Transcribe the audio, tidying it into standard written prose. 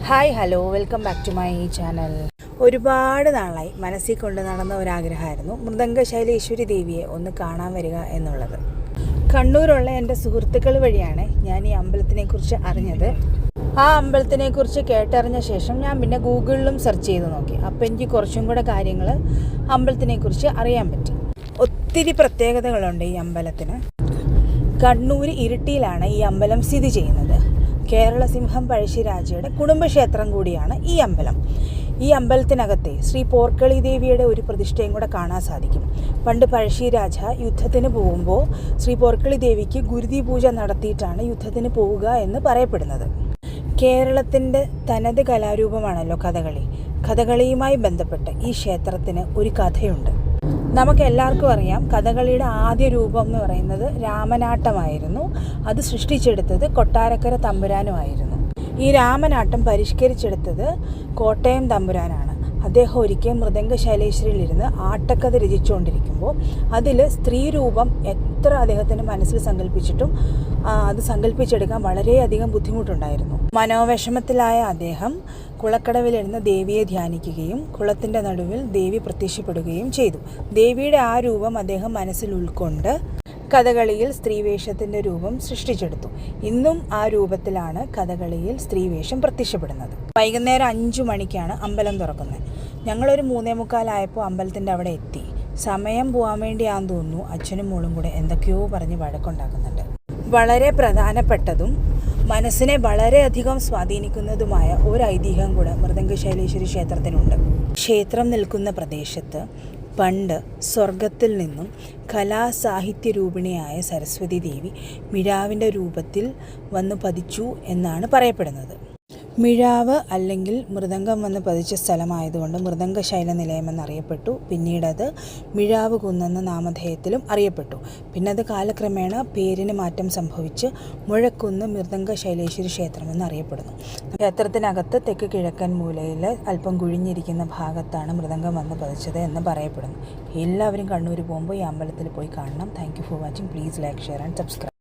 Hi hello welcome back to my channel. ഒരുപാട് നാളായി മനസ്സിൽ കൊണ്ട് നടന്ന ഒരാഗ്രഹമായിരുന്നു മൃദംഗ ശൈലേശ്വരി ദേവിയെ ഒന്ന് കാണാൻ വരിക എന്നുള്ളത്. കണ്ണൂരുള്ള എൻ്റെ സുഹൃത്തുക്കൾ വഴിയാണ് ഞാൻ ഈ അമ്പലത്തിനെക്കുറിച്ച് അറിഞ്ഞത്. ആ അമ്പലത്തിനെക്കുറിച്ച് കേട്ടറിഞ്ഞ ശേഷം ഞാൻ പിന്നെ ഗൂഗിളിലും സെർച്ച് ചെയ്ത് നോക്കി. അപ്പോൾ എനിക്ക് കുറച്ചും കൂടെ കാര്യങ്ങൾ അമ്പലത്തിനെക്കുറിച്ച് അറിയാൻ പറ്റി. ഒത്തിരി പ്രത്യേകതകളുണ്ട് ഈ അമ്പലത്തിന്. കണ്ണൂർ ഇരിട്ടിയിലാണ് ഈ അമ്പലം സ്ഥിതി ചെയ്യുന്നത്. കേരള സിംഹം പഴശ്ശിരാജയുടെ കുടുംബക്ഷേത്രം കൂടിയാണ് ഈ അമ്പലം. ഈ അമ്പലത്തിനകത്തെ ശ്രീ പോർക്കളി ദേവിയുടെ ഒരു പ്രതിഷ്ഠയും കൂടെ കാണാൻ സാധിക്കും. പണ്ട് പഴശ്ശിരാജ യുദ്ധത്തിന് പോകുമ്പോൾ ശ്രീ പോർക്കളി ദേവിക്ക് ഗുരുതി പൂജ നടത്തിയിട്ടാണ് യുദ്ധത്തിന് പോവുക എന്ന് പറയപ്പെടുന്നത്. കേരളത്തിൻ്റെ തനത് കലാരൂപമാണല്ലോ കഥകളി. കഥകളിയുമായി ബന്ധപ്പെട്ട് ഈ ക്ഷേത്രത്തിന് ഒരു കഥയുണ്ട്. നമുക്ക് എല്ലാവർക്കും അറിയാം, കഥകളിയുടെ ആദ്യ രൂപം എന്ന് പറയുന്നത് രാമനാട്ടമായിരുന്നു. അത് സൃഷ്ടിച്ചെടുത്തത് കൊട്ടാരക്കര തമ്പുരാനുമായിരുന്നു. ഈ രാമനാട്ടം പരിഷ്കരിച്ചെടുത്തത് കോട്ടയം തമ്പുരാനാണ്. അദ്ദേഹം ഒരിക്കൽ മൃദംഗ ശൈലേശ്വരിയിലിരുന്ന് ആട്ടക്കഥ രചിച്ചുകൊണ്ടിരിക്കുമ്പോൾ അതിൽ സ്ത്രീ രൂപം എത്ര അദ്ദേഹത്തിൻ്റെ മനസ്സിൽ സങ്കല്പിച്ചിട്ടും അത് സങ്കല്പിച്ചെടുക്കാൻ വളരെയധികം ബുദ്ധിമുട്ടുണ്ടായിരുന്നു. മനോവിഷമത്തിലായ അദ്ദേഹം കുളക്കടവിലിരുന്ന് ദേവിയെ ധ്യാനിക്കുകയും കുളത്തിൻ്റെ നടുവിൽ ദേവി പ്രത്യക്ഷപ്പെടുകയും ചെയ്തു. ദേവിയുടെ ആ രൂപം അദ്ദേഹം മനസ്സിൽ ഉൾക്കൊണ്ട് കഥകളിയിൽ സ്ത്രീവേഷത്തിൻ്റെ രൂപം സൃഷ്ടിച്ചെടുത്തു. ഇന്നും ആ രൂപത്തിലാണ് കഥകളിയിൽ സ്ത്രീവേഷം പ്രത്യക്ഷപ്പെടുന്നത്. വൈകുന്നേരം 5 മണിക്കാണ് അമ്പലം തുറക്കുന്നത്. ഞങ്ങളൊരു 3:45 അമ്പലത്തിൻ്റെ അവിടെ എത്തി. സമയം പോകാൻ വേണ്ടിയാണെന്ന് തോന്നുന്നു അച്ഛനും മോളും കൂടെ എന്തൊക്കെയോ പറഞ്ഞ് വഴക്കുണ്ടാക്കുന്നുണ്ട്. വളരെ പ്രധാനപ്പെട്ടതും മനസ്സിനെ വളരെയധികം സ്വാധീനിക്കുന്നതുമായ ഒരു ഐതിഹ്യം കൂടെ മൃദംഗ ശൈലേശ്വരി ക്ഷേത്രത്തിനുണ്ട്. ക്ഷേത്രം നിൽക്കുന്ന പ്രദേശത്ത് പണ്ട് സ്വർഗത്തിൽ നിന്നും കലാസാഹിത്യ രൂപിണിയായ സരസ്വതി ദേവി മിഴാവിൻ്റെ രൂപത്തിൽ വന്നു പതിച്ചു എന്നാണ് പറയപ്പെടുന്നത്. മിഴാവ് അല്ലെങ്കിൽ മൃദംഗം വന്ന് പതിച്ച സ്ഥലമായതുകൊണ്ട് മൃദംഗ ശൈല നിലയമെന്നറിയപ്പെട്ടു. പിന്നീടത് മിഴാവ് കുന്നെന്ന നാമധേയത്തിലും അറിയപ്പെട്ടു. പിന്നെ അത് കാലക്രമേണ പേരിന് മാറ്റം സംഭവിച്ച് മുഴക്കുന്ന് മൃദംഗ ശൈലേശ്വരി ക്ഷേത്രമെന്ന് അറിയപ്പെടുന്നു. ക്ഷേത്രത്തിനകത്ത് തെക്ക് കിഴക്കൻ മൂലയിൽ അല്പം കുഴിഞ്ഞിരിക്കുന്ന ഭാഗത്താണ് മൃദംഗം വന്ന് പതിച്ചത് എന്ന് പറയപ്പെടുന്നു. എല്ലാവരും കണ്ണൂർ പോകുമ്പോൾ ഈ അമ്പലത്തിൽ പോയി കാണണം. Thank you for watching. Please like, share and subscribe.